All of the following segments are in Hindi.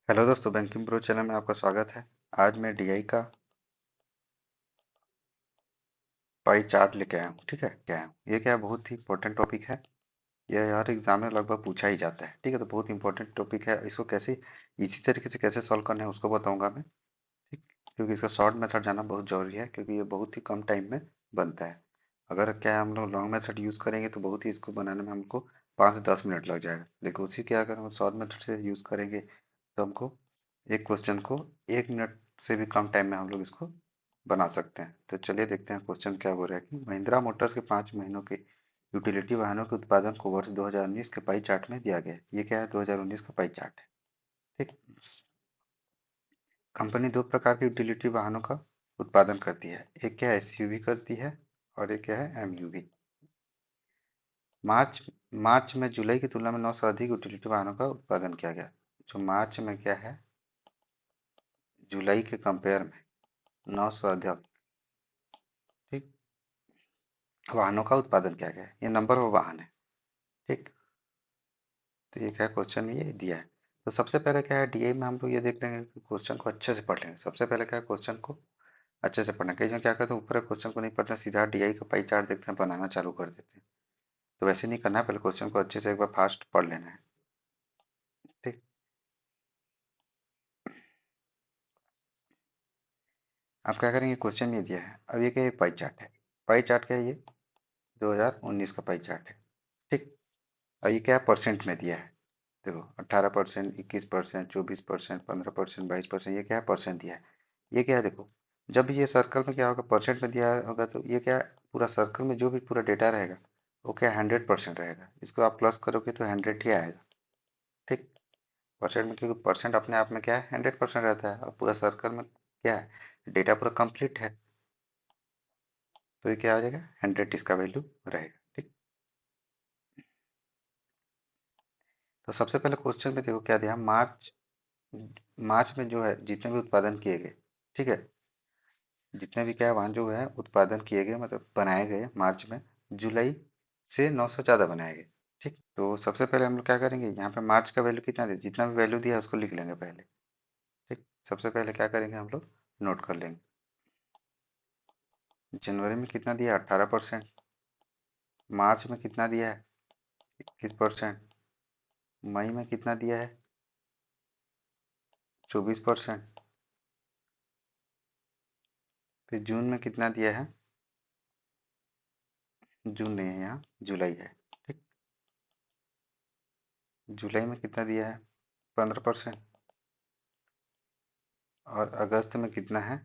हेलो दोस्तों, बैंकिंग प्रो चैनल में आपका स्वागत है। आज मैं डीआई का पाई चार्ट लेके आया हूँ। ठीक है, क्या है ये? क्या है, बहुत ही इंपॉर्टेंट टॉपिक है। यह हर एग्जाम में लगभग पूछा ही जाता है। ठीक है, तो बहुत इंपॉर्टेंट टॉपिक है। इसको कैसे इसी तरीके से कैसे सॉल्व करना है उसको बताऊंगा मैं। ठीक, क्योंकि इसका शॉर्ट मेथड जानना बहुत जरूरी है, क्योंकि ये बहुत ही कम टाइम में बनता है। अगर क्या है, हम लोग लॉन्ग मेथड यूज करेंगे तो बहुत ही इसको बनाने में हमको 5 से 10 मिनट लग जाएगा। लेकिन उसी के अगर हम शॉर्ट मेथड से यूज करेंगे तो हमको एक क्वेश्चन को 1 मिनट से भी कम टाइम में हम लोग इसको बना सकते हैं। तो चलिए देखते हैं क्वेश्चन क्या बोल रहा है कि महिंद्रा मोटर्स के 5 महीनों के यूटिलिटी वाहनों के उत्पादन को वर्ष 2019 के पाई चार्ट में दिया गया है। ये क्या है, 2019 का पाई चार्ट है। ठीक, कंपनी दो प्रकार के यूटिलिटी वाहनों का उत्पादन करती है। एक क्या है, एसयूवी करती है, और एक क्या है, एमयूवी। मार्च मार्च में जुलाई की तुलना में 9 से अधिक यूटिलिटी वाहनों का उत्पादन किया गया। जो मार्च में क्या है, जुलाई के कंपेयर में 9 से अधिक, ठीक, वाहनों का उत्पादन किया गया है। ये नंबर ऑफ वाहन है। ठीक, तो ये क्या क्वेश्चन में ये दिया है। तो सबसे पहले क्या है, डीए में हम लोग ये देख लेंगे कि क्वेश्चन को अच्छे से पढ़ लेंगे। सबसे पहले क्या है, क्वेश्चन को अच्छे से पढ़ना। कई जन क्या करते हैं, ऊपर क्वेश्चन को नहीं पढ़ते, सीधा डीआई का पाई चार्ट देखते हैं, बनाना चालू कर देते हैं। तो वैसे नहीं करना है, पहले क्वेश्चन को अच्छे से एक बार फास्ट पढ़ लेना है। ठीक, आप क्या करेंगे, क्वेश्चन में दिया है। अब ये क्या, एक पाई चार्ट है। पाई चार्ट क्या है, ये 2019 का पाई चार्ट है। ठीक, और ये क्या है, परसेंट में दिया है। देखो, 18%, 21%, 24%, 15%, 22%, ये क्या है, परसेंट दिया है। ये क्या है, देखो, जब भी ये सर्कल में क्या होगा, परसेंट में दिया होगा, तो ये क्या है, पूरा सर्कल में जो भी पूरा डेटा रहेगा वो क्या, 100% रहेगा। इसको आप प्लस करोगे तो 100 ही आएगा। ठीक, परसेंट में, क्योंकि परसेंट अपने आप में क्या है, 100% रहता है, और पूरा सर्कल में क्या है, डेटा पूरा कंप्लीट है। तो ये क्या हो जाएगा, 100 इसका वैल्यू रहेगा। ठीक, तो सबसे पहले क्वेश्चन में देखो क्या दिया, मार्च मार्च में जो है जितने भी उत्पादन किए गए, ठीक है, जितने भी क्या है वाहन जो है उत्पादन किए गए, मतलब बनाए गए मार्च में, जुलाई से 9 से ज़्यादा बनाए गए। ठीक, तो सबसे पहले हम लोग क्या करेंगे, यहाँ पे मार्च का वैल्यू कितना दिया, जितना भी वैल्यू दिया है उसको लिख लेंगे पहले। ठीक, सबसे पहले क्या करेंगे, हम लोग नोट कर लेंगे। जनवरी में कितना दिया, 18%। मार्च में कितना दिया है, 21%। मई में कितना दिया है, 24%। फिर जून में कितना दिया है, जून नहीं है यहाँ, जुलाई है। ठीक, जुलाई में कितना दिया है, 15%। और अगस्त में कितना है,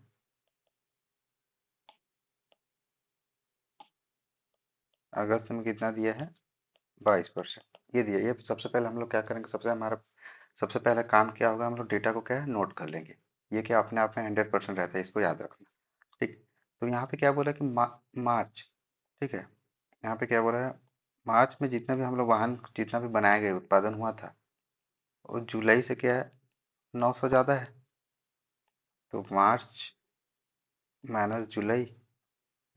अगस्त में कितना दिया है, 22%। ये दिया। ये सबसे पहले हम लोग क्या करेंगे, सबसे पहला काम क्या होगा, हम लोग डेटा को क्या है, नोट कर लेंगे। ये क्या अपने आप में 100% रहता है, इसको याद रखना। ठीक, तो यहाँ पे क्या बोला कि मार्च, ठीक है, यहाँ पे क्या बोला है, मार्च में जितना भी हम लोग वाहन जितना भी बनाए गए उत्पादन हुआ था, वो जुलाई से क्या है, 900 ज़्यादा है। तो मार्च माइनस जुलाई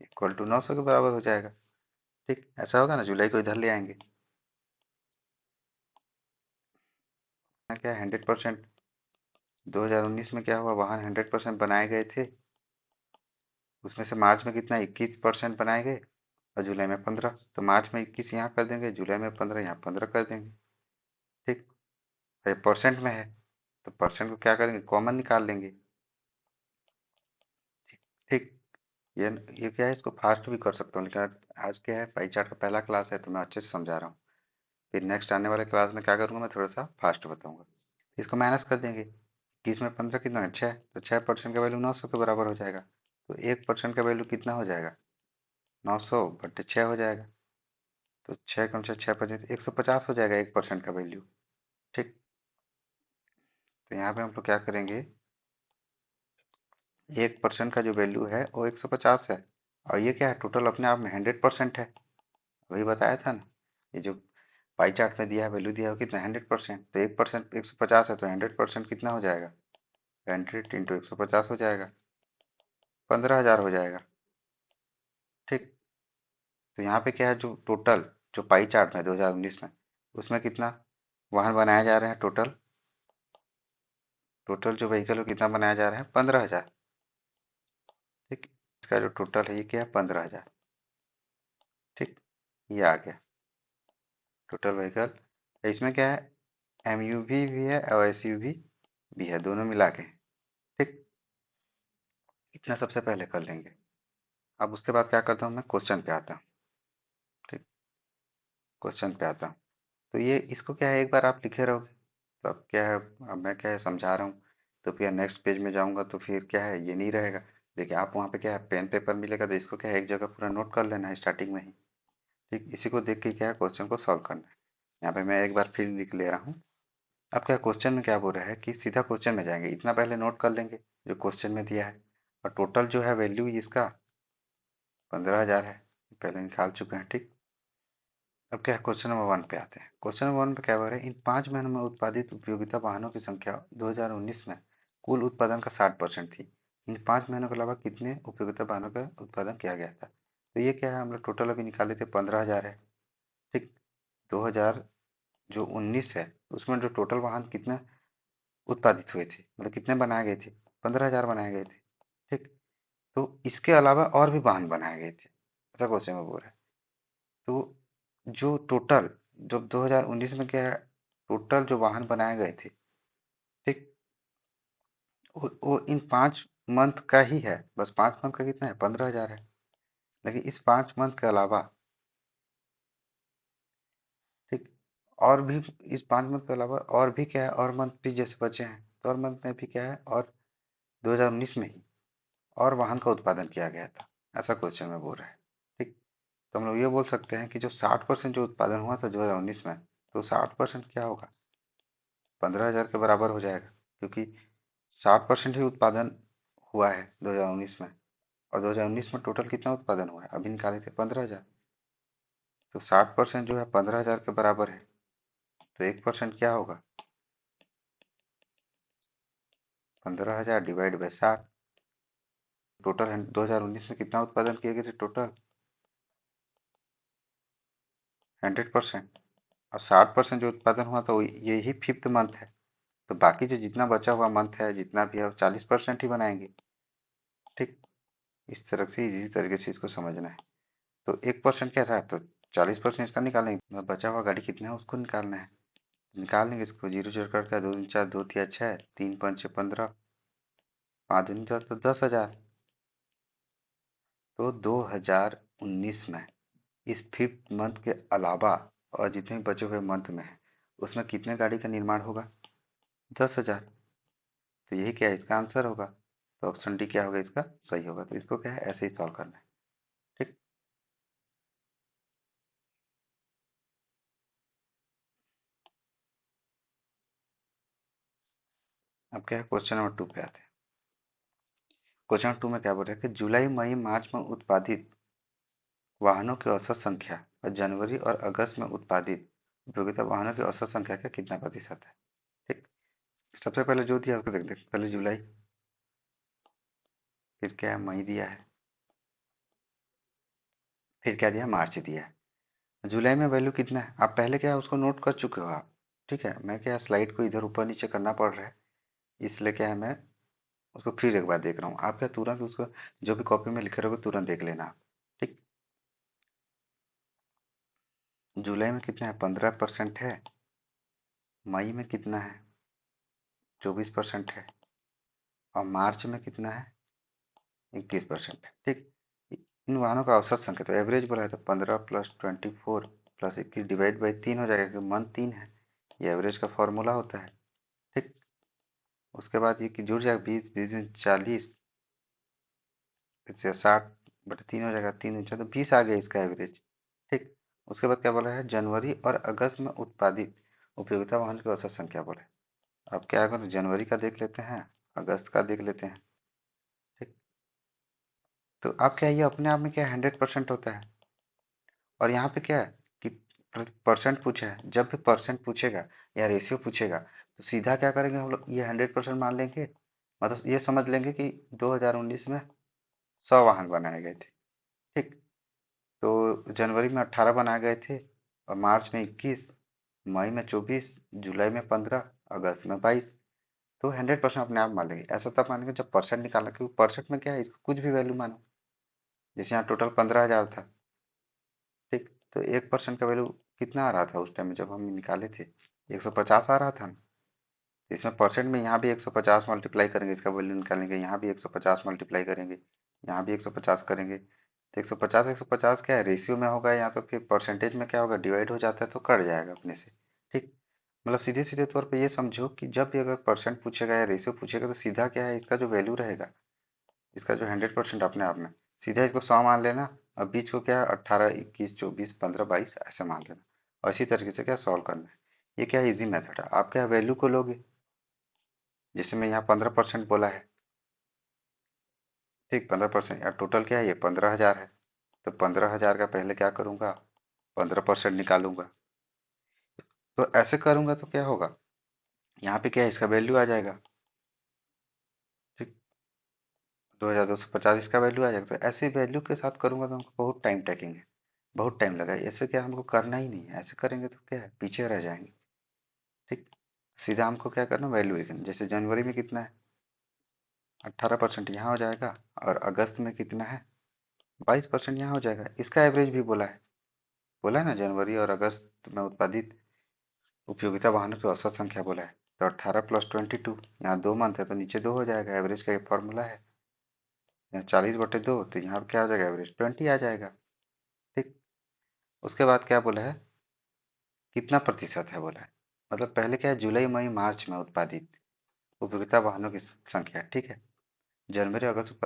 इक्वल टू 900 के बराबर हो जाएगा। ठीक, ऐसा होगा ना, जुलाई को इधर ले आएंगे। यहाँ क्या है, 100%। 2019 में क्या हुआ, वाहन 100% बनाए गए थे। उसमें से मार्च में कितना, 21% बनाए गए, और जुलाई में 15। तो मार्च में 21 यहाँ कर देंगे, जुलाई में 15, यहाँ 15 कर देंगे। ठीक, ये परसेंट में है, तो परसेंट को क्या करेंगे, कॉमन निकाल लेंगे। ठीक, ये ये क्या है, इसको फास्ट भी कर सकता हूँ, लेकिन आज क्या है, पाई चार्ट का पहला क्लास है तो मैं अच्छे से समझा रहा हूँ। फिर नेक्स्ट आने वाले क्लास में क्या करूँगा, मैं थोड़ा सा फास्ट बताऊंगा। इसको माइनस कर देंगे, 21 में 15 कितना है, 6। तो 6% का वैल्यू 900 के बराबर हो जाएगा। तो 1% का वैल्यू कितना हो जाएगा, 900/6 हो जाएगा। तो 6 × 6 = 150 हो जाएगा 1% का वैल्यू। ठीक, तो यहाँ पे हम लोग क्या करेंगे, 1% का जो वैल्यू है वो 150 है। और ये क्या है, टोटल अपने आप में 100% है। वही बताया था ना, ये जो पाई चार्ट में दिया है, वैल्यू दिया है, वो कितना, 100%। तो 1% 150 है, तो 100% कितना हो जाएगा, 100 × 150 हो जाएगा, 15,000 हो जाएगा। ठीक, तो यहाँ पे क्या है, जो टोटल जो पाई चार्ट में 2019 में, उसमें कितना वाहन बनाए जा रहे हैं टोटल, टोटल जो व्हीकल कितना बनाया जा रहा है, 15,000। ठीक, इसका जो टोटल है ये क्या है, 15,000। ठीक, ये आ गया टोटल व्हीकल। इसमें क्या है, एमयूवी भी है और एसयूवी भी है, दोनों मिला के। ठीक, इतना सबसे पहले कर लेंगे। अब उसके बाद क्या करता हूँ, मैं क्वेश्चन पे आता हूँ। ठीक, क्वेश्चन पे आता हूँ। तो ये इसको क्या है, एक बार आप लिखे रहोगे तो अब क्या है, अब मैं क्या है समझा रहा हूँ, तो फिर नेक्स्ट पेज में जाऊंगा तो फिर क्या है, ये नहीं रहेगा। देखिए आप वहाँ पे क्या है, पेन पेपर मिलेगा तो इसको क्या है, एक जगह पूरा नोट कर लेना है स्टार्टिंग में ही। ठीक, इसी को देख के क्या है, क्वेश्चन को सॉल्व करना है। यहाँ पे मैं एक बार फिर लिख ले रहा हूँ। अब क्या क्वेश्चन में क्या बोल रहा है कि सीधा क्वेश्चन में जाएंगे, इतना पहले नोट कर लेंगे जो क्वेश्चन में दिया है। और टोटल जो है वैल्यू इसका 15,000 है, पहले निकाल चुके हैं। ठीक, अब क्या है, क्वेश्चन नंबर 1 पे आते हैं। क्वेश्चन नंबर 1 पे क्या बोल रहा है, इन 5 महीनों में उत्पादित उपयोगिता वाहनों की संख्या 2019 में कुल उत्पादन का 60% थी। इन 5 महीनों के अलावा कितने उपयोगिता वाहनों का उत्पादन किया गया था। तो ये क्या है, हम लोग टोटल अभी निकाले थे 15,000 है। ठीक, 2000 जो 19 है उसमें जो टोटल वाहन कितने उत्पादित हुए थे, मतलब कितने बनाए गए थे, 15,000 बनाए गए थे। ठीक, तो इसके अलावा और भी वाहन बनाए गए थे, ऐसा क्वेश्चन में बोल रहा है। तो जो टोटल, जब 2019 में क्या है, टोटल जो वाहन बनाए गए थे, ठीक, वो इन 5 मंथ का ही है, बस 5 मंथ का कितना है, 15,000 है। लेकिन इस 5 मंथ के अलावा, ठीक, और भी इस 5 मंथ के अलावा और भी क्या है, और मंथ भी जैसे बचे हैं, तो और मंथ में भी क्या है, और 2019 में ही और वाहन का उत्पादन किया गया था, ऐसा क्वेश्चन में बोल रहा है। ठीक, तो हम लोग ये बोल सकते हैं कि जो 60% जो उत्पादन हुआ था 2019 में, तो 60% क्या होगा, 15,000 के बराबर हो जाएगा, क्योंकि 60% ही उत्पादन हुआ है 2019 में। और 2019 में टोटल कितना उत्पादन हुआ है, अभी निकाले थे 15,000। तो 60% जो है 15,000 के बराबर है, तो 1% क्या होगा, 15,000 डिवाइड बाई 60। टोटल 2019 में कितना उत्पादन किए गए थे, टोटल 100%। और 60% जो उत्पादन हुआ था वो यही 5th मंथ है। तो बाकी जो जितना बचा हुआ मंथ है, जितना भी है, 40% ही बनाएंगे। ठीक, इस तरह से इसी तरीके से इसको समझना है। तो 1% कैसा है, तो 40% इसका निकालेंगे, मतलब बचा हुआ गाड़ी कितना है उसको निकालना है। निकाल लेंगे इसको, जीरो जोड़ करके 2 दूनी 4, 2 तिया 6, 3 पंचे 15, 5 दूनी 10, तो 10,000। तो 2019 में इस 5th मंथ के अलावा और जितने भी बचे हुए मंथ में है, उसमें कितने गाड़ी का निर्माण होगा, 10,000। तो यही क्या है, इसका आंसर होगा। तो ऑप्शन डी क्या होगा, इसका सही होगा। तो इसको क्या है, ऐसे ही सॉल्व करना है। ठीक, अब क्या है, क्वेश्चन नंबर 2 पे आते हैं। क्वेश्चन नंबर 2 में क्या बोल रहा है कि जुलाई मई मार्च में उत्पादित वाहनों की औसत संख्या और जनवरी और अगस्त में उत्पादित उपयोगिता वाहनों की औसत संख्या का कितना प्रतिशत है। ठीक, सबसे पहले जो दिया उसको देखते हैं। पहले जुलाई, फिर क्या है, मई दिया है, फिर क्या दिया, मार्च दिया है। जुलाई में वैल्यू कितना है, आप पहले क्या है उसको नोट कर चुके हो आप। ठीक है, मैं क्या स्लाइड को इधर ऊपर नीचे करना पड़ रहा है, इसलिए क्या है मैं उसको फिर एक बार देख रहा हूँ। आप क्या तुरंत उसको जो भी कॉपी में लिखे रहोगे तुरंत देख लेना। ठीक, जुलाई में कितना है, 15% है। मई में कितना है, 24% है। और मार्च में कितना है, 21% है। ठीक, इन वाहनों का औसत संख्या, तो एवरेज बोला है, तो 15 प्लस 24 प्लस 21 डिवाइड बाई 3 हो जाएगा, क्योंकि मंथ 3 है, ये एवरेज का फॉर्मूला होता है। ठीक, उसके बाद ये कि जुड़ जाएगा, 20 20 40, फिर से 60/3 हो जाएगा, 3 तो 20 आ गया इसका एवरेज। ठीक, उसके बाद क्या बोला है, जनवरी और अगस्त में उत्पादित उपयोगिता वाहन की औसत संख्या बोले। अब क्या करें, जनवरी का देख लेते हैं, अगस्त का देख लेते हैं। ठीक, तो अब क्या, ये अपने आप में क्या 100% होता है। और यहाँ पे क्या है कि परसेंट पूछा है, जब भी परसेंट पूछेगा या रेशियो पूछेगा तो सीधा क्या करेंगे हम लोग, ये 100% मान लेंगे। मतलब ये समझ लेंगे कि 2019 में 100 वाहन बनाए गए थे। ठीक, तो जनवरी में 18 बनाए गए थे, और मार्च में 21, मई में 24, जुलाई में 15, अगस्त में 22। तो 100% अपने आप मान लेंगे। ऐसा तब मानेंगे जब परसेंट निकालना, क्योंकि परसेंट में क्या है, इसको कुछ भी वैल्यू मानो। जैसे यहाँ टोटल 15,000 था, ठीक, तो 1% का वैल्यू कितना आ रहा था उस टाइम में जब हम निकाले थे? 150 आ रहा था ना। तो इसमें परसेंट में यहाँ भी 150 मल्टीप्लाई करेंगे, इसका वैल्यू निकालेंगे, यहाँ भी 150 मल्टीप्लाई करेंगे, यहाँ भी 150 करेंगे। तो 150 150 क्या है, रेशियो में होगा या तो फिर परसेंटेज में क्या होगा, डिवाइड हो जाता है तो कट जाएगा अपने से। ठीक, मतलब सीधे सीधे तौर पे ये समझो कि जब भी अगर परसेंट पूछेगा या रेशियो पूछेगा तो सीधा क्या है, इसका जो वैल्यू रहेगा, इसका जो 100% अपने आप में, सीधा इसको 100 मान लेना। और बीच को क्या है, 18 21 24 15 22 ऐसे मान लेना। और इसी तरीके से क्या सॉल्व करना है। ये क्या इजी मेथड है। आप क्या वैल्यू को लोगे, जैसे मैं यहाँ 15% बोला है, ठीक, 15%, या टोटल क्या है, ये 15,000 है। तो 15,000 का पहले क्या करूंगा, 15% निकालूंगा। तो ऐसे करूंगा तो क्या होगा, यहाँ पे क्या है, इसका वैल्यू आ जाएगा, ठीक, 2,250 इसका वैल्यू आ जाएगा। तो ऐसे वैल्यू के साथ करूंगा तो हमको बहुत टाइम टेकिंग है, बहुत टाइम लगा। ऐसे क्या हमको करना ही नहीं है, ऐसे करेंगे तो क्या है, पीछे रह जाएंगे। ठीक, सीधा हमको क्या करना, वैल्यू लिखना। जैसे जनवरी में कितना है, 18% यहाँ हो जाएगा। और अगस्त में कितना है, 22% यहाँ हो जाएगा। इसका एवरेज भी बोला है ना, जनवरी और अगस्त में उत्पादित उपयोगिता वाहनों की औसत संख्या बोला है। तो 18 + 22, यहाँ 2 मंथ है तो नीचे 2 हो जाएगा। एवरेज का एक फॉर्मूला है। यहाँ 40/2, तो यहाँ क्या हो जाएगा, एवरेज 20 आ जाएगा। ठीक, उसके बाद क्या बोला है, कितना प्रतिशत है बोला है। मतलब पहले क्या है, जुलाई मई मार्च में उत्पादित उपयोगिता वाहनों की संख्या, ठीक है। जनवरी अगस्त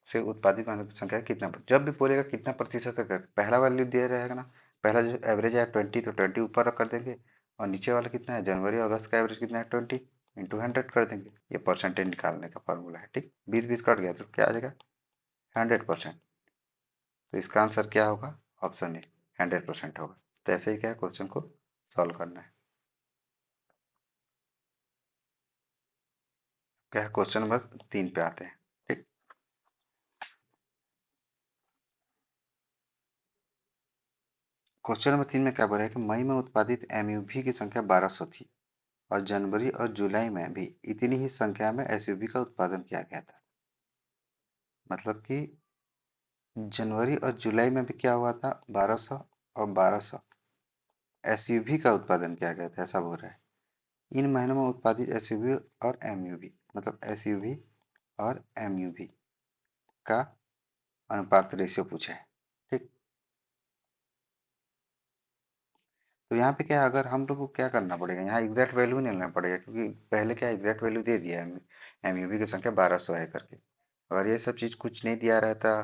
से उत्पादित वाहनों की संख्या कितना, जब भी बोलेगा कितना प्रतिशत है, पहला वैल्यू दिया रहेगा ना, पहला जो एवरेज है 20, तो 20 ऊपर कर देंगे। और नीचे वाला कितना है, जनवरी अगस्त का एवरेज कितना है, 20 इंटू 100 कर देंगे। ये परसेंटेज निकालने का फॉर्मूला है। ठीक, 20 कट गया तो क्या आ जाएगा, 100%। तो इसका आंसर क्या होगा, ऑप्शन ए, 100% होगा। तो ऐसे ही क्या है, क्वेश्चन को सॉल्व करना है। क्या है, क्वेश्चन नंबर 3 पे आते हैं। ठीक, क्वेश्चन नंबर 3 में क्या बोला है कि मई में उत्पादित एमयूवी की संख्या 1200 थी और जनवरी और जुलाई में भी इतनी ही संख्या में एसयूवी का उत्पादन किया गया था। मतलब कि जनवरी और जुलाई में भी क्या हुआ था, 1200 और 1200 एसयूवी का उत्पादन किया गया था, ऐसा बोल रहा है। इन महीनों में उत्पादित एसयूवी और एमयूवी, मतलब एसयूवी और एमयूवी का अनुपात रेशियो पूछा है। ठीक, तो यहाँ पे क्या है, अगर हम लोग को क्या करना पड़ेगा, यहाँ एग्जैक्ट वैल्यू नहीं लेना पड़ेगा, क्योंकि पहले क्या एग्जैक्ट वैल्यू दे दिया है, एमयूवी की संख्या 1200 है करके। अगर ये सब चीज कुछ नहीं दिया रहता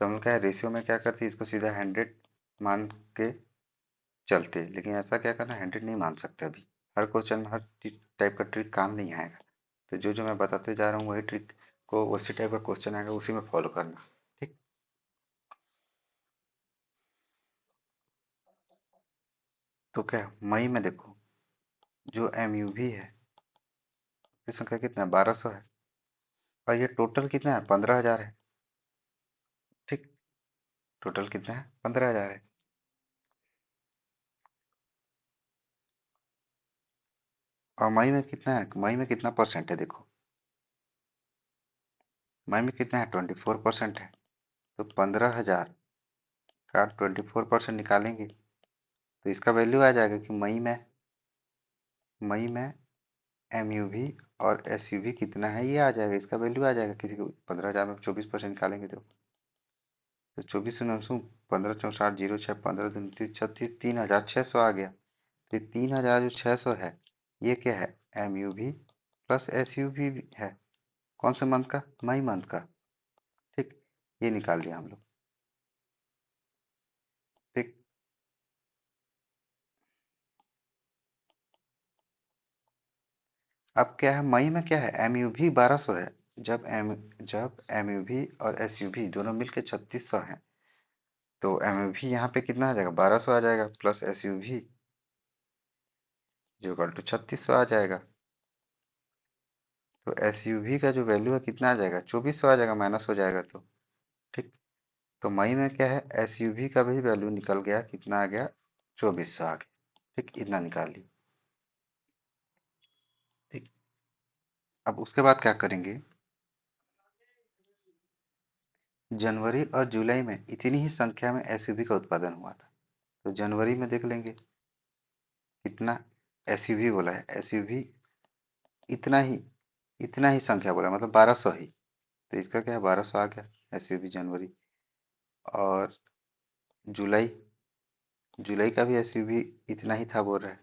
तो हम लोग क्या है, रेशियो में क्या करते, इसको सीधा 100 मान के चलते। लेकिन ऐसा क्या करना, 100 नहीं मान सकते अभी। हर क्वेश्चन में हर टाइप का ट्रिक काम नहीं आएगा। तो जो जो मैं बताते जा रहा हूँ वही ट्रिक को, उसी टाइप का क्वेश्चन आएगा, उसी में फॉलो करना। ठीक, तो क्या है, मई में देखो जो एमयूवी है उसकी संख्या कितना है, 1200 है। और ये टोटल कितना है, 15,000 है। ठीक, टोटल कितना है, 15,000 है। और मई में कितना है, मई में कितना परसेंट है देखो, मई में कितना है, 24% है। तो 15,000 का 24% निकालेंगे तो इसका वैल्यू आ जाएगा कि मई में एमयूवी और एसयूवी कितना है, ये आ जाएगा, इसका वैल्यू आ जाएगा। किसी को 15,000 में 24% निकालेंगे तो 24 15 4 0 6 15 दूनी 30 36 3,600 आ गया। तो ये 3,000 जो 600 है, ये क्या है, एमयूवी प्लस एसयूवी है। कौन से मंथ का, मई मंथ का। ठीक, ये निकाल लिया हम लोग। ठीक, अब क्या है, मई में क्या है, एमयूवी 1200 है। जब एमयूवी और एसयूवी दोनों मिलके 3600 है, तो एमयूवी यहाँ पे कितना आ जाएगा, 1200 आ जाएगा, प्लस एसयूवी जो इक्वल टू 3600 आ जाएगा। तो एसयूवी का जो वैल्यू है कितना आ जाएगा, 2400 आ जाएगा, माइनस हो जाएगा तो। ठीक, तो मई में क्या है, एसयूवी का भी वैल्यू निकल गया, कितना आ गया, 2400 आ गया। ठीक, इतना निकाल लिया। ठीक, अब उसके बाद क्या करेंगे, जनवरी और जुलाई में इतनी ही संख्या में एसयूवी का उत्पादन हुआ था। तो जनवरी में देख लेंगे कितना एसयूवी बोला है, एसयूवी इतना ही, इतना ही संख्या बोला मतलब 1200 ही। तो इसका क्या है, 1200 आ गया एसयूवी जनवरी। और जुलाई, जुलाई का भी एसयूवी इतना ही था बोल रहा है,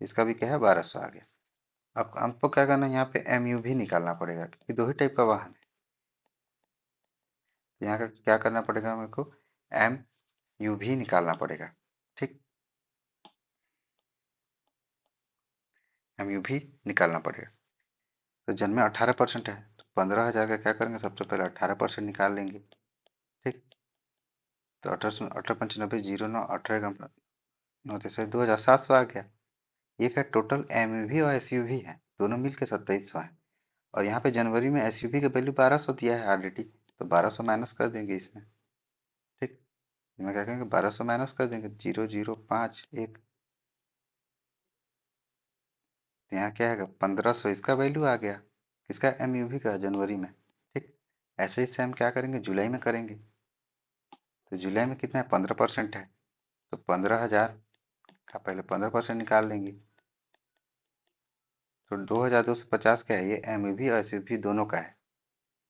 इसका भी क्या है, 1200 आ गया। अब हमको क्या करना है, यहाँ पे एमयूवी निकालना पड़ेगा क्योंकि दो ही टाइप का वाहन है। तो यहाँ का क्या करना पड़ेगा मेरे को, एम यूवी निकालना पड़ेगा। ठीक, एमयूवी निकालना पड़ेगा। तो जन्म में 18% है, तो 15,000 का क्या करेंगे, सबसे पहले 18% निकाल लेंगे। ठीक, तो 18 पंचानबे 09 18 नौ 2,700 आ गया। ये क्या टोटल एमयूवी और एसयूवी है, दोनों मिलकर 2700 है। और यहाँ पे जनवरी में एसयूवी का वैल्यू 1200 दिया है ऑलरेडी, तो 1200 माइनस कर देंगे इसमें। ठीक, इसमें क्या करेंगे, 1200 माइनस कर देंगे, 0051। तो यहाँ क्या है, 1500 इसका वैल्यू आ गया, किसका, एमयूवी का, जनवरी में। ठीक, ऐसे ही से हम क्या करेंगे, जुलाई में करेंगे। तो जुलाई में कितना है, 15% है, तो 15,000 का पहले 15% निकाल लेंगे। तो 2,250 क्या है, ये एमयूवी और एसयूवी दोनों का है।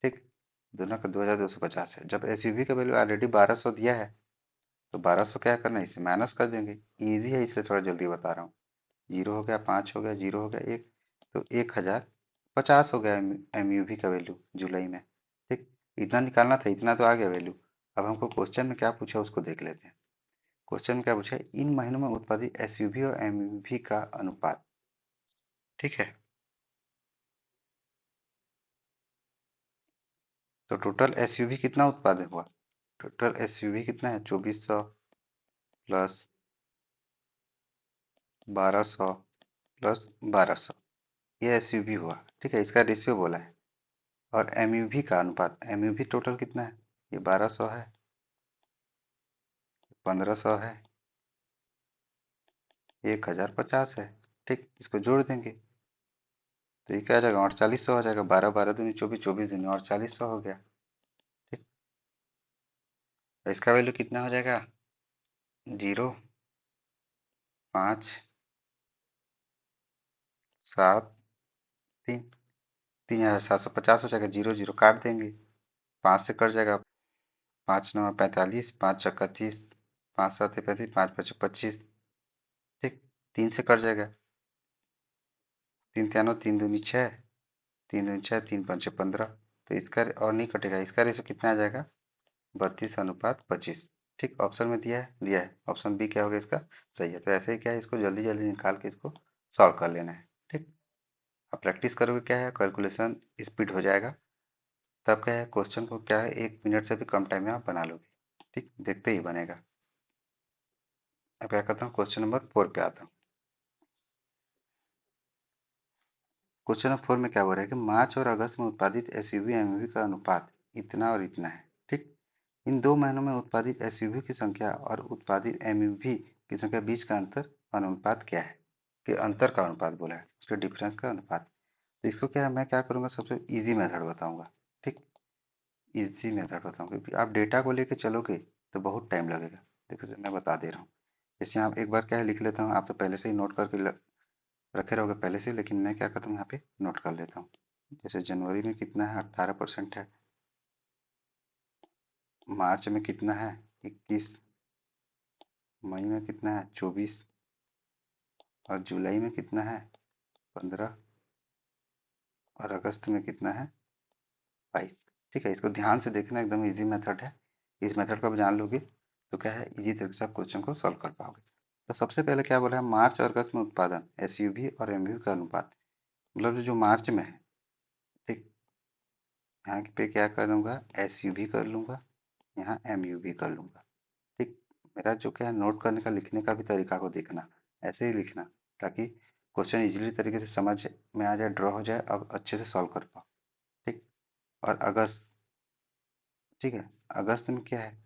ठीक, दोनों का 2,250 है। जब एसयूवी का वैल्यू ऑलरेडी 1200 दिया है, तो 1200 क्या करना है, इसे माइनस कर देंगे। इजी है इसलिए थोड़ा जल्दी बता रहा हूँ। 0 हो गया, 5 हो गया, 0 हो गया 1, तो 1,050 हो गया एमयूवी का वैल्यू जुलाई में। ठीक, इतना निकालना था, इतना तो आ गया वैल्यू। अब हमको क्वेश्चन में क्या पूछा उसको देख लेते हैं। क्वेश्चन में क्या पूछा है, इन महीनों में उत्पादित एसयूवी और एमयूवी का अनुपात। ठीक है, तो टोटल एसयूवी कितना उत्पादन हुआ, टोटल एसयूवी कितना है, 2400 प्लस 1200 प्लस 1200, ये एसयूवी हुआ। ठीक है, इसका रेशियो बोला है। और एमयूवी का अनुपात, एमयूवी टोटल कितना है, ये 1200 है, 1500 है, 1,050 है। ठीक, इसको जोड़ देंगे तो ये क्या आ जाएगा, 4800 हो जाएगा। 12 12 दूनी 24, 24 दूनी 4800 हो गया। ठीक, और इसका वैल्यू कितना हो जाएगा, 0,573, 3,750 हो जाएगा। 0 0 काट देंगे, 5 से कट जाएगा, 5 9 45, 5 चक्का 30, 5 7 35, 5 5 25। ठीक, 3 से कट जाएगा, 3 3 3 दूनी 6, 3 दूनी 6, 3 5 15। तो इसका और नहीं कटेगा, इसका रेशो कितना आ जाएगा, 32:25। ठीक, ऑप्शन में दिया है ऑप्शन बी क्या होगा इसका, सही है। तो ऐसे ही क्या है, इसको जल्दी जल्दी निकाल के इसको सॉल्व कर लेना है। ठीक, अब प्रैक्टिस करोगे क्या है, कैलकुलेशन स्पीड हो जाएगा। तब क्या है, क्वेश्चन को क्या है, 1 मिनट से भी कम टाइम में आप बना लोगे। ठीक, देखते ही बनेगा। अब क्या करता हूँ, क्वेश्चन नंबर 4 पे आता हूँ। क्वेश्चन नंबर 4 में क्या हो रहा है कि मार्च और अगस्त में उत्पादित एसयूवी एमयूवी का अनुपात इतना और इतना है। ठीक, इन दो महीनों में उत्पादित एसयूवी की संख्या और उत्पादित एमयूवी की संख्या बीच का अंतर अनुपात क्या है, कि अंतर का अनुपात बोला है, उसके डिफरेंस का अनुपात। तो इसको क्या है, मैं क्या करूंगा, सबसे इजी मेथड बताऊंगा। ठीक, इजी मेथड बताऊंगा क्योंकि आप डेटा को लेके चलोगे तो बहुत टाइम लगेगा। देखो जरा मैं बता दे रहा हूँ। जैसे आप एक बार क्या है लिख लेता हूँ, आप तो पहले से ही नोट करके रखे रहोगे पहले से, लेकिन मैं क्या करता हूँ यहाँ पे नोट कर लेता हूँ। जैसे जनवरी में कितना है, 18% है, मार्च में कितना है, 21, मई में कितना है, 24, और जुलाई में कितना है, 15, और अगस्त में कितना है, 22। ठीक है, इसको ध्यान से देखना, एकदम इजी मेथड है। इस मेथड को आप जान लोगे तो क्या है, इजी तरीके से आप क्वेश्चन को सॉल्व कर पाओगे। तो सबसे पहले क्या बोला है, मार्च और अगस्त में उत्पादन एसयूवी और एमयूवी का अनुपात, मतलब जो मार्च में है। ठीक, यहाँ पे क्या कर लूँगा, एसयूवी कर लूँगा, यहाँ एमयूवी कर लूँगा। ठीक, मेरा जो क्या है, नोट करने का लिखने का भी तरीका को देखना, ऐसे ही लिखना ताकि क्वेश्चन इजीली तरीके से समझ में आ जाए, ड्रॉ हो जाए, अब अच्छे से सॉल्व कर पाओ। ठीक, और अगस्त, ठीक है, अगस्त में क्या है,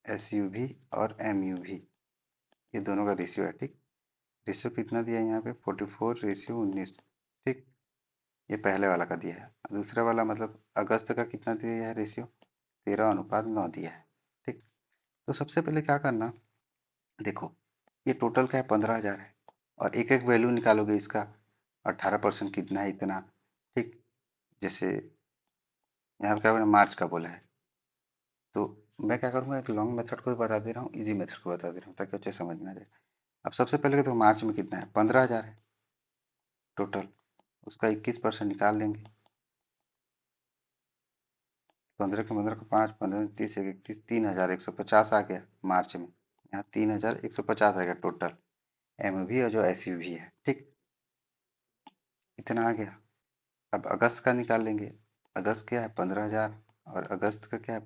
एसयूवी और एमयूवी, ये दोनों का रेशियो है। ठीक, रेशियो कितना दिया है यहाँ पे 44:19। ठीक, ये पहले वाला का दिया है। दूसरा वाला मतलब अगस्त का कितना दिया है रेशियो, 13:9 दिया है। ठीक, तो सबसे पहले क्या करना, देखो ये टोटल क्या है 15,000 है, और एक एक वैल्यू निकालोगे इसका, 18% कितना है इतना। ठीक, जैसे यहाँ पे क्या बोला, मार्च का बोला है, तो मैं क्या करूँगा, एक लॉन्ग मेथड को भी बता दे रहा हूँ, इजी मेथड को बता दे रहा हूँ, ताकि अच्छे समझ में आ जाए। अब सबसे पहले तो मार्च में कितना है, 15,000 है टोटल, उसका 21% निकाल लेंगे। 15 के 15 को 5, 15 30 31, 3,150 आ गया मार्च में। यहाँ 3,150 आ गया टोटल, एम भी और जो एस भी है। ठीक, इतना आ गया। अब अगस्त का निकाल लेंगे। अगस्त क्या है 15,000, और अगस्त का क्या है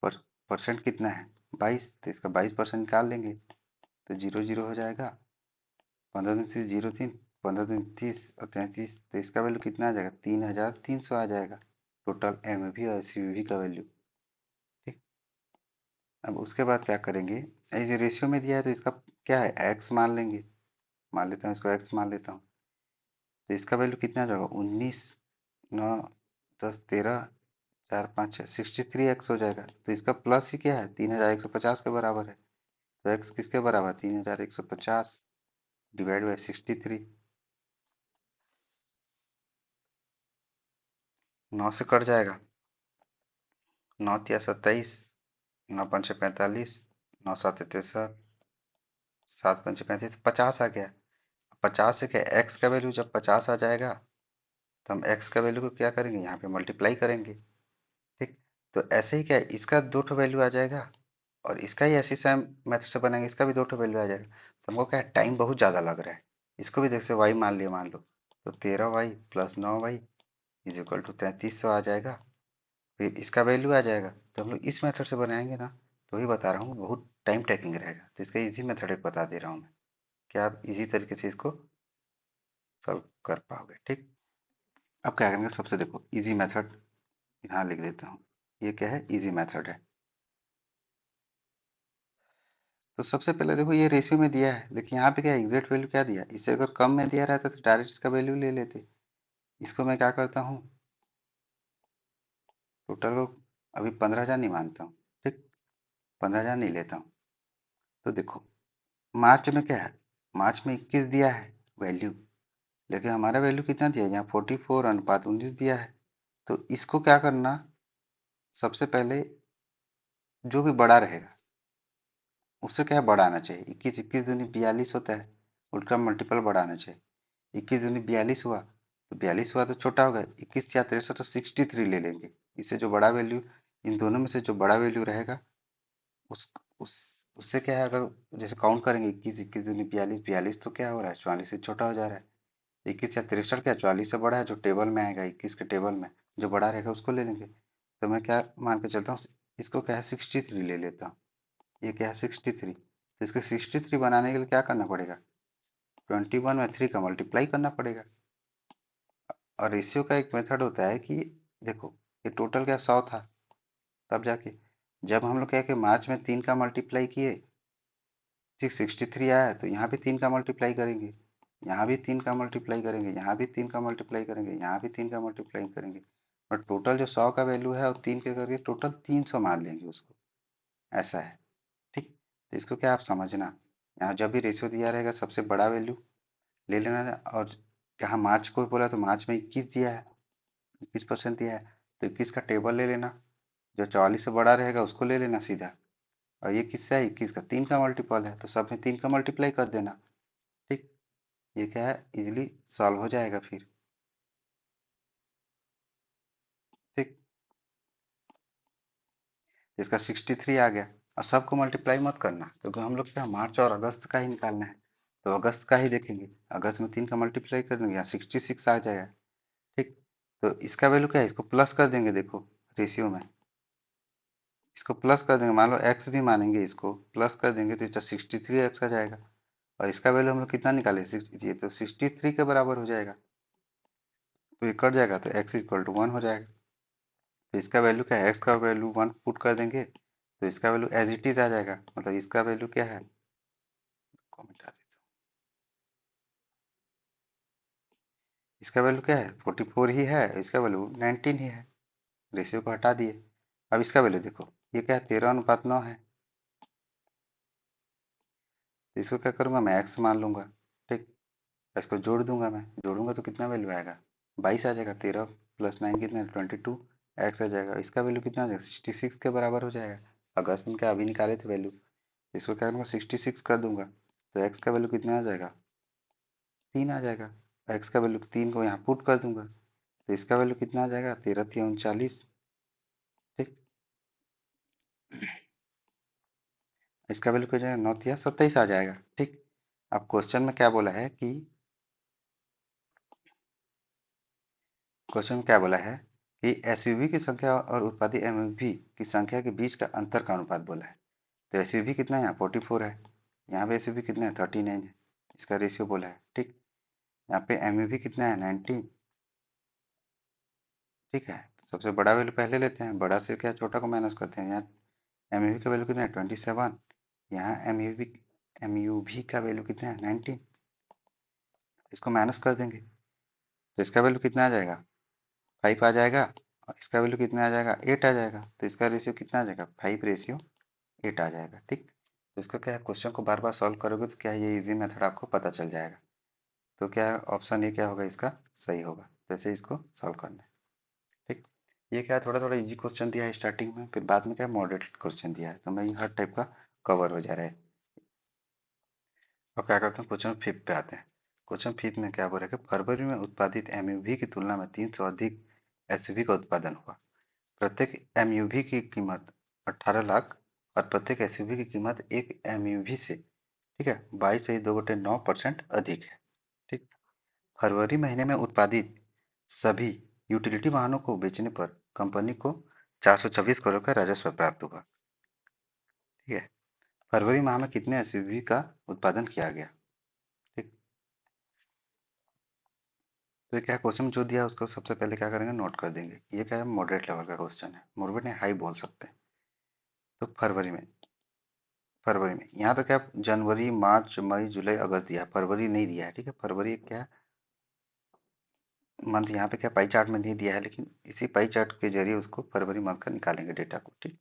पर, परसेंट कितना है 22, तो इसका 22% निकाल लेंगे, तो 0 0 हो जाएगा। 15 दिन से 0 3, 15 दिन 30 और 33, तो इसका वैल्यू कितना आ जाएगा, 3,300 आ जाएगा टोटल एम भी और एस भी का वैल्यू। ठीक, अब उसके बाद क्या करेंगे, ऐसे रेशियो में दिया है तो इसका क्या है एक्स मान लेंगे, मान लेता हूँ इसको एक्स मान लेता हूँ। तो इसका वैल्यू कितना आ जाएगा 19 9 10 13 4 5 6 63x हो जाएगा। तो इसका प्लस ही क्या है 3,150 के बराबर है, तो x किसके बराबर 3,150 डिवाइड बाई 63। 9 से कट जाएगा, 9 तिया 27, 9 पंचे 45, 9 सात 63, 7 पंचे 35, 50 आ गया। 50 से क्या x का वैल्यू जब 50 आ जाएगा, तो हम x का वैल्यू को क्या करेंगे, यहाँ पे मल्टीप्लाई करेंगे। ठीक, तो ऐसे ही क्या है, इसका दो ठो वैल्यू आ जाएगा, और इसका ही ऐसे सेम मेथड से बनाएंगे, इसका भी दो ठो वैल्यू आ जाएगा। तो हमको क्या है, टाइम बहुत ज़्यादा लग रहा है। इसको भी जैसे वाई मान लिया, मान लो तो 13y plus 9y is equal to 3300 आ जाएगा। फिर इसका वैल्यू आ जाएगा, तो हम लोग इस मेथड से बनाएंगे ना, तो वही बता रहा हूँ बहुत टाइम टेकिंग रहेगा, तो इसका इजी मेथड एक बता दे रहा हूँ मैं, क्या आप इजी तरीके से इसको सॉल्व कर पाओगे। ठीक, अब क्या करेंगे, सबसे देखो इजी मेथड यहाँ लिख देता हूँ, ये क्या है इजी मेथड है। तो सबसे पहले देखो ये रेशियो में दिया है, लेकिन यहाँ पे क्या एग्जैक्ट वैल्यू क्या दिया, इससे अगर कम में दिया रहता तो डायरेक्ट इसका वैल्यू ले लेते। इसको मैं क्या करता हूँ, टोटल को अभी 15,000 नहीं मानता हूँ। ठीक, 15,000 नहीं लेता हूँ। तो देखो मार्च में क्या है, मार्च में 21 दिया है वैल्यू, लेकिन हमारा वैल्यू कितना दिया है, यहाँ 44:19 दिया है। तो इसको क्या करना, सबसे पहले जो भी बड़ा रहेगा उससे क्या है बढ़ाना चाहिए। 21 21 दूनी 42 होता है, उनका मल्टीपल बढ़ाना चाहिए। 21 दूनी 42 हुआ, तो 42 हुआ तो छोटा होगा, 21 या 63 तो 63 ले लेंगे। इससे जो बड़ा वैल्यू, इन दोनों में से जो बड़ा वैल्यू रहेगा उस उस उससे क्या है, अगर जैसे काउंट करेंगे 21 21 दूनी 42, 42 तो क्या हो रहा है 44 से छोटा हो जा रहा है। 21 या 63 क्या 44 से बड़ा है, जो टेबल में आएगा 21 के टेबल में जो बड़ा रहेगा उसको ले लेंगे। तो मैं क्या मान के चलता हूँ, इसको क्या है 63 ले लेता हूँ। ये क्या है 63, तो इसके 63 बनाने के लिए क्या करना पड़ेगा, 21 में 3 का मल्टीप्लाई करना पड़ेगा। और रेशियो का एक मेथड होता है कि देखो ये टोटल क्या 100 था, तब जाके जब हम लोग क्या कि मार्च में 3 का मल्टीप्लाई किए 663 आया, तो यहाँ भी 3 का मल्टीप्लाई करेंगे, यहाँ भी 3 का मल्टीप्लाई करेंगे, यहाँ भी 3 का मल्टीप्लाई करेंगे, यहाँ भी 3 का मल्टीप्लाई करेंगे, और टोटल जो 100 का वैल्यू है और 3 के करके टोटल 300 मान लेंगे उसको। ऐसा है। ठीक, तो इसको क्या आप समझना, यहाँ जब भी रेशियो दिया रहेगा सबसे बड़ा वैल्यू ले लेना है। और यहाँ मार्च को बोला तो मार्च में 21 दिया है, 21% दिया है, तो 21 का टेबल ले लेना, जो 44 से बड़ा रहेगा उसको ले लेना सीधा। और ये किससे है 21 का 3 का मल्टीपल है, तो सब में 3 का मल्टीप्लाई कर देना। ठीक, ये क्या है इजिली सॉल्व हो जाएगा फिर। ठीक, इसका 63 आ गया। और सबको मल्टीप्लाई मत करना, क्योंकि हम लोग क्या मार्च और अगस्त का ही निकालना है, तो अगस्त का ही देखेंगे। अगस्त में 3 का मल्टीप्लाई कर देंगे, यहाँ 66 आ जाएगा। ठीक, तो इसका वैल्यू क्या है, इसको प्लस कर देंगे, देखो रेशियो में इसको प्लस कर देंगे, मान लो एक्स भी मानेंगे, इसको प्लस कर देंगे तो 63x आ जाएगा। और इसका वैल्यू हम लोग कितना निकाले, ये तो 63 के बराबर हो जाएगा, तो ये कट जाएगा तो x इक्वल टू 1 हो जाएगा। तो इसका वैल्यू क्या है, x का वैल्यू 1 पुट कर देंगे, तो इसका वैल्यू एज इट इज आ जाएगा, मतलब इसका वैल्यू क्या है, को मिटा देता हूँ। इसका वैल्यू क्या है 44 ही है, इसका वैल्यू 19 ही है, रेशियो को हटा दिए। अब इसका वैल्यू देखो, ये क्या है 13:9 है, तो इसको क्या करूँगा मैं x मान लूंगा। ठीक, इसको जोड़ दूंगा, मैं जोड़ूंगा तो कितना वैल्यू आएगा 22 आ जाएगा, 13 + 9 कितना है 22 x आ जाएगा, इसका वैल्यू कितना आ जाएगा 66 के बराबर हो जाएगा। अगस्त में क्या अभी निकाले थे वैल्यू, इसको क्या करूँगा 66 कर दूंगा, तो x का वैल्यू कितना आ जाएगा 3 आ जाएगा। x का वैल्यू 3 को यहाँ पुट कर दूंगा, तो इसका वैल्यू कितना आ जाएगा 13×3 = 39। ठीक, इसका वैल्यू क्या हो जाएगा 9×3 = 27 आ जाएगा। ठीक, अब क्वेश्चन में क्या बोला है कि क्वेश्चन में क्या बोला है कि एसयूवी की संख्या और उत्पादित एमयूवी की संख्या के बीच का अंतर का अनुपात बोला है। तो एसयूवी कितना है यहाँ 44 है, यहाँ पे एसयूवी कितना है 39 है, इसका रेशियो बोला है। ठीक, यहाँ पे एमयूवी कितना है 90। ठीक है, तो सबसे बड़ा वैल्यू पहले लेते हैं, बड़ा से क्या छोटा को माइनस करते हैं। यहाँ एमयूवी का वैल्यू कितना है 27, यहाँ एमयूवी का वैल्यू कितना है 19, इसको माइनस कर देंगे तो इसका वैल्यू कितना आ जाएगा 5 आ जाएगा, और इसका वैल्यू कितना आ जाएगा 8 आ जाएगा, तो इसका रेशियो कितना आ जाएगा 5:8 आ जाएगा। ठीक, तो इसको क्या है क्वेश्चन को बार बार सॉल्व करोगे तो क्या है ये इजी मेथड आपको पता चल जाएगा। तो क्या है ऑप्शन ए क्या होगा इसका सही होगा, जैसे इसको सॉल्व करना है। ठीक, ये क्या है थोड़ा थोड़ा इजी क्वेश्चन दिया है स्टार्टिंग में, फिर बाद में क्या मॉडरेट क्वेश्चन दिया है, तो मैं हर टाइप का कवर हो जा रहा है। अब क्या करते हैं क्वेश्चन 5 पे आते हैं। क्वेश्चन 5 में क्या बोल रहा है कि फरवरी में उत्पादित एमयूवी की तुलना में 300 अधिक एसयूवी का उत्पादन हुआ। प्रत्येक एमयूवी की कीमत 18 लाख और प्रत्येक एसयूवी की कीमत एक एमयूवी से, ठीक है, 22.2/9% अधिक है। ठीक, फरवरी महीने में उत्पादित सभी यूटिलिटी वाहनों को बेचने पर कंपनी को 426 करोड़ का राजस्व प्राप्त हुआ। ठीक है, फरवरी माह में कितने एसयूवी का उत्पादन किया गया। ठीक, तो क्या क्वेश्चन जो दिया है उसको सबसे पहले क्या करेंगे नोट कर देंगे। ये क्या है मॉडरेट लेवल का क्वेश्चन है, मॉडरेट नहीं हाई बोल सकते हैं। तो फरवरी में यहाँ तो क्या जनवरी मार्च मई जुलाई अगस्त दिया है, फरवरी नहीं दिया है। ठीक है, फरवरी क्या मंथ यहाँ पे क्या पाई चार्ट में नहीं दिया है, लेकिन इसी पाई चार्ट के जरिए उसको फरवरी मंथ का निकालेंगे डेटा को। ठीक,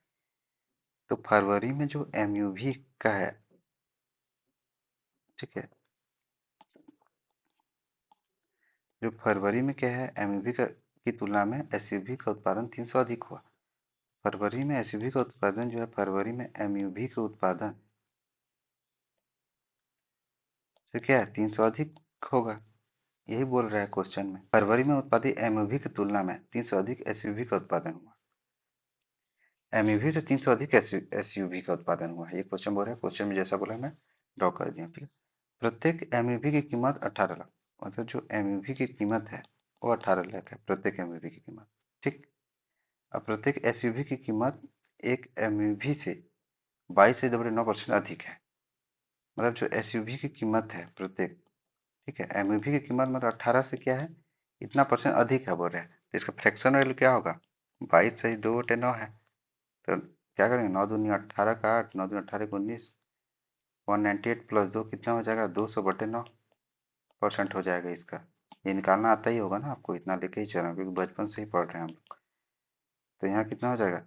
तो फरवरी में जो एमयूवी का है, ठीक है, जो फरवरी में क्या है एमयूवी का की तुलना में एसयूवी का उत्पादन 300 अधिक हुआ। फरवरी में एसयूवी का उत्पादन जो है फरवरी में एमयूवी के उत्पादन से क्या है 300 अधिक होगा, यही बोल रहा है क्वेश्चन में। फरवरी में उत्पादित एमयूवी की तुलना में 300 अधिक एसयूवी का उत्पादन हुआ। एमयूवी से 300 अधिक एसयूवी का उत्पादन हुआ है, ये क्वेश्चन बोल रहा है। क्वेश्चन में जैसा बोला मैं ड्रॉ कर दिया। ठीक है, प्रत्येक एमयूवी की कीमत 18 लाख, मतलब जो एमयूवी की कीमत है वो 18 लाख है प्रत्येक एमयूवी की कीमत। ठीक, अब प्रत्येक एसयूवी की कीमत एक एमयूवी से 22.9% अधिक है, मतलब जो एसयूवी की कीमत है प्रत्येक, ठीक है, एमयूवी की कीमत मतलब 18 से क्या है इतना परसेंट अधिक है बोल रहे हैं, तो इसका फ्रैक्शन वैल्यू क्या होगा 22/2/9 है। तो क्या करेंगे 9 दूनी 18 का 8, 9 दूनी 18 को 19, 198 + 2 कितना हो जाएगा 200/9% हो जाएगा इसका। ये निकालना आता ही होगा ना आपको, इतना लेके ही चल रहे हैं क्योंकि बचपन से ही पढ़ रहे हैं हम लोग। तो यहाँ कितना हो जाएगा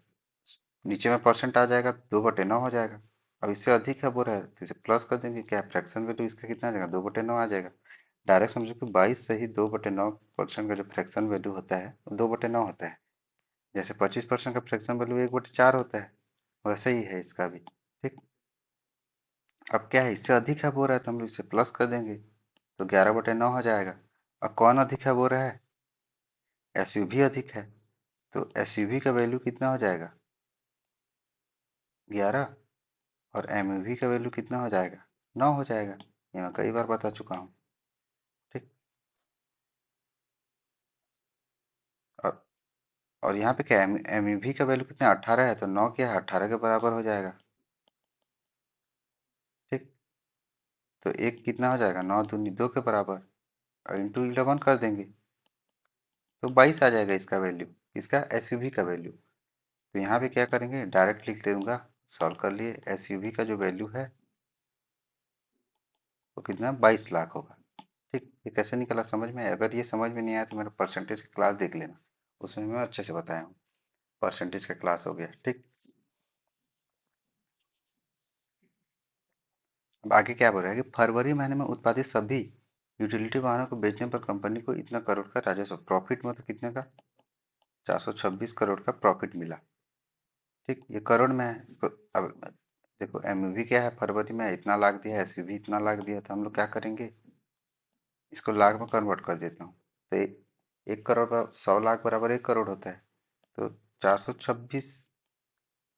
नीचे में परसेंट आ जाएगा तो 2/9 हो जाएगा। अब इससे अधिक है बोल रहा है तो इसे प्लस कर देंगे, क्या फ्रैक्शन वैल्यू इसका कितना आ जाएगा 2/9 आ जाएगा। डायरेक्ट समझो कि 22 से ही 2/9% का जो फ्रैक्शन वैल्यू होता है वो 2/9 होता है। जैसे 25% का फ्रैक्शन वैल्यू 1/4 होता है, वैसे ही है इसका भी। ठीक, अब क्या है इससे अधिक है बोल रहा है तो हम लोग इसे प्लस कर देंगे तो 11/9 हो जाएगा। अब कौन अधिक है बोल रहा है एसयूवी अधिक है, तो एसयूवी का वैल्यू कितना हो जाएगा 11, और एमयूवी का वैल्यू कितना हो जाएगा 9 हो जाएगा। ये मैं कई बार बता चुका हूँ। ठीक, और यहाँ पे क्या एमयूवी का वैल्यू कितना 18 है, तो 9 क्या है 18 के बराबर हो जाएगा। ठीक, तो एक कितना हो जाएगा 9 दूनी 2 के बराबर, और इंटू 11 कर देंगे तो 22 आ जाएगा इसका वैल्यू, इसका एसयूवी का वैल्यू। तो यहाँ पे क्या करेंगे डायरेक्ट लिख दूंगा, सॉल्व कर लिए, एसयूवी का जो वैल्यू है वो कितना 22 लाख होगा। ठीक, ये कैसे निकला समझ में आया? अगर ये समझ में नहीं आया तो मेरा परसेंटेज का क्लास देख लेना, उसमें मैं अच्छे से बताया हूँ। परसेंटेज का क्लास हो गया। ठीक, अब आगे क्या बोल रहा है कि फरवरी महीने में उत्पादित सभी यूटिलिटी वाहनों को बेचने पर कंपनी को इतना करोड़ का राजस्व, प्रॉफिट मतलब कितने का? 426 करोड़ का प्रॉफिट मिला। ठीक, ये करोड़ में है। इसको अब देखो, एमयूवी क्या है, फरवरी में इतना लाख दिया, एसयूवी इतना लाख दिया, तो हम लोग क्या करेंगे, इसको लाख में कन्वर्ट कर देता हूँ। तो 1 करोड़ पर 100 लाख बराबर 1 करोड़ होता है। तो 426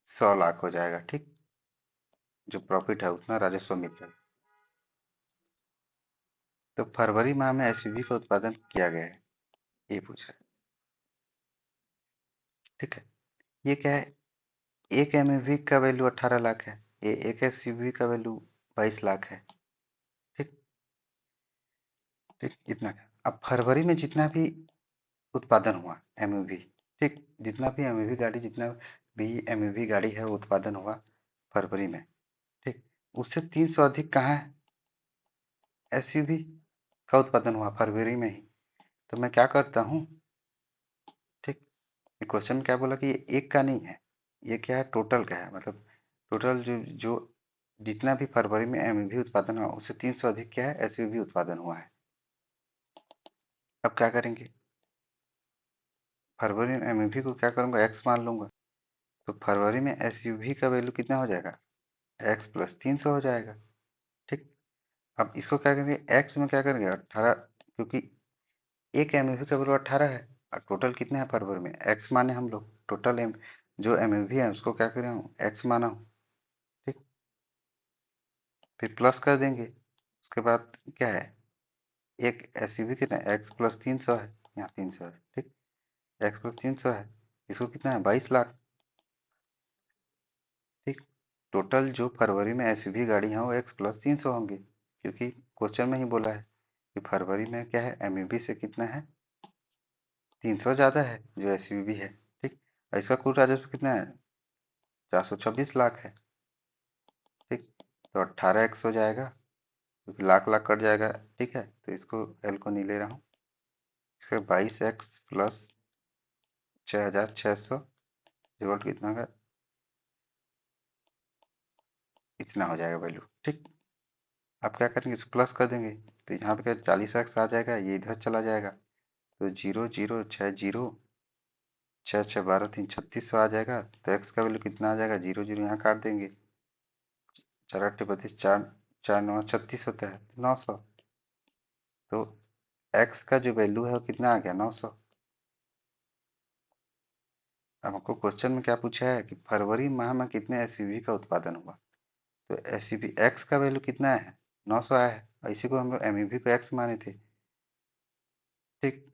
100 लाख हो जाएगा। ठीक, जो प्रॉफिट है उतना राजस्व मिलता है। तो फरवरी माह में एसयूवी का उत्पादन किया गया है, ये पूछ रहा है। ठीक है, ये क्या है, एक एमयूवी का वैल्यू 18 लाख है, ये एक एसयूवी का वैल्यू 22 लाख है। ठीक, ठीक, इतना का। अब फरवरी में जितना भी उत्पादन हुआ एमयूवी, ठीक, जितना भी एमयूवी गाड़ी, जितना भी एमयूवी गाड़ी है वो उत्पादन हुआ फरवरी में। ठीक, उससे 300 अधिक कहाँ है, एसयूवी का उत्पादन हुआ फरवरी में ही। तो मैं क्या करता हूँ, ठीक, ये क्वेश्चन में क्या बोला कि ये एक का नहीं है, ये क्या है, टोटल का है। मतलब टोटल जो जो जितना भी फरवरी में एमयूवी उत्पादन हुआ उससे 300 अधिक क्या है, एसयूवी उत्पादन हुआ है। अब क्या करेंगे, फरवरी में एमयूवी को क्या करूंगा, एक्स मान लूंगा। तो फरवरी में एसयूवी का वैल्यू कितना हो जाएगा, एक्स प्लस 300 हो जाएगा। ठीक, अब इसको क्या करेंगे, एक्स में क्या करेंगे, 18, क्योंकि एक एमयूवी का वैल्यू 18 है और टोटल कितने हैं फरवरी में, एक्स माने हम लोग, टोटल एम जो एमयूवी है उसको क्या करें, एक्स माना हूँ। ठीक, फिर प्लस कर देंगे, उसके बाद क्या है, एक एसयूवी कितना, एक्स प्लस 300 है, यहाँ 300 है। ठीक, एक्स प्लस 300 है, इसको कितना है, 22 लाख। ठीक, टोटल जो फरवरी में एसयूवी गाड़ी है वो एक्स प्लस 300 होंगे, क्योंकि क्वेश्चन में ही बोला है कि फरवरी में क्या है, एमयूवी से कितना है, 300 ज्यादा है जो एसयूवी है। ठीक, और इसका कुल राजस्व कितना है, 426 लाख है। ठीक, तो 18x हो जाएगा, क्योंकि लाख लाख कट जाएगा। ठीक है, तो इसको एल को नहीं ले रहा हूँ, इसका 22x प्लस 6600 इक्वल टू कितना का, इतना हो जाएगा वैल्यू। ठीक, आप क्या करेंगे, इसको प्लस कर देंगे, तो यहाँ पे क्या 40x आ जाएगा, ये इधर चला जाएगा, तो 0060 6 6 12 3 3600 आ जाएगा। तो x का वैल्यू कितना आ जाएगा, 00 यहाँ काट देंगे, 4 8 32 4 4 9 36 होता है, 900। तो x का जो वैल्यू है वो कितना आ गया, 900। अब हमको क्वेश्चन में क्या पूछा है कि फरवरी माह में कितने एसयूवी का उत्पादन हुआ। तो एसयूवी एक्स का वैल्यू कितना है, 900 आया है, और इसी को हम लोग एमयूवी को एक्स माने थे। ठीक,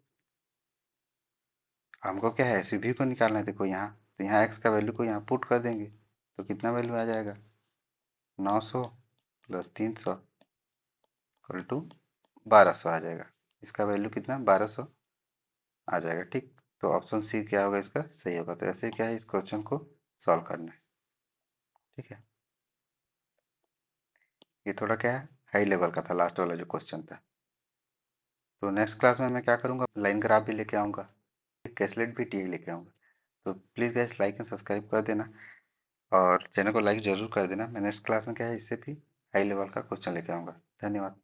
हमको क्या है, एसयूवी को निकालना है, देखो यहाँ, तो यहाँ एक्स का वैल्यू को यहाँ पुट कर देंगे, तो कितना वैल्यू आ जाएगा, 900 प्लस 300 इक्वल टू 1200 आ जाएगा। इसका वैल्यू कितना, 1200 आ जाएगा। ठीक, तो ऑप्शन सी क्या होगा, इसका सही होगा। तो ऐसे क्या है, इस क्वेश्चन को सॉल्व करना है। ठीक है, ये थोड़ा क्या है, हाई लेवल का था, लास्ट वाला जो क्वेश्चन था। तो नेक्स्ट क्लास में मैं क्या करूंगा, लाइन ग्राफ भी लेके आऊंगा, कैसलेट भी टी लेके आऊंगा। तो please gas like and subscribe कर देना, और चैनल को लाइक जरूर कर देना। मैं नेक्स्ट क्लास में क्या है, इससे भी हाई लेवल का क्वेश्चन लेके आऊंगा। धन्यवाद।